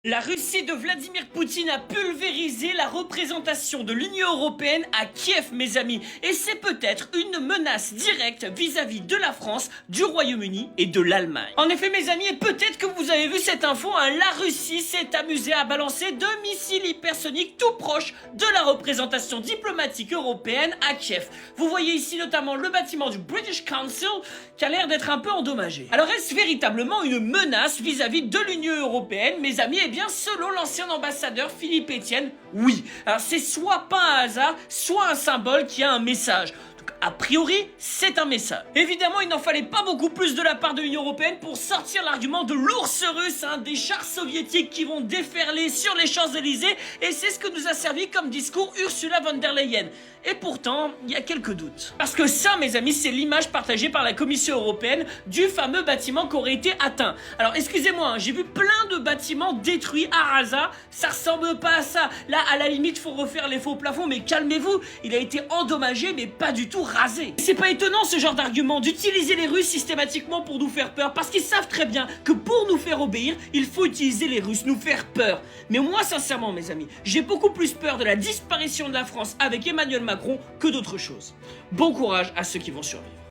La Russie de Vladimir Poutine a pulvérisé la représentation de l'Union européenne à Kiev, mes amis, et c'est peut-être une menace directe vis-à-vis de la France, du Royaume-Uni et de l'Allemagne. En effet, mes amis, et peut-être que vous avez vu cette info, la Russie s'est amusée à balancer 2 missiles hypersoniques tout proches de la représentation diplomatique européenne à Kiev. Vous voyez ici notamment le bâtiment du British Council qui a l'air d'être un peu endommagé. Alors est-ce véritablement une menace vis-à-vis de l'Union européenne, mes amis? Eh bien, selon l'ancien ambassadeur Philippe Etienne, oui. Alors c'est soit pas un hasard, soit un symbole qui a un message. Donc, a priori, c'est un message. Évidemment, il n'en fallait pas beaucoup plus de la part de l'Union européenne pour sortir l'argument de l'ours russe, des chars soviétiques qui vont déferler sur les Champs-Élysées, et c'est ce que nous a servi comme discours Ursula von der Leyen. Et pourtant, il y a quelques doutes. Parce que ça, mes amis, c'est l'image partagée par la Commission européenne du fameux bâtiment qui aurait été atteint. Alors, excusez-moi, j'ai vu plein de bâtiments détruits à rasa, ça ressemble pas à ça. Là, à la limite, faut refaire les faux plafonds, mais calmez-vous, il a été endommagé, mais pas du tout rasé. C'est pas étonnant, ce genre d'argument, d'utiliser les Russes systématiquement pour nous faire peur, parce qu'ils savent très bien que pour nous faire obéir, il faut utiliser les Russes, nous faire peur. Mais moi, sincèrement, mes amis, j'ai beaucoup plus peur de la disparition de la France avec Emmanuel Macron que d'autres choses. Bon courage à ceux qui vont survivre.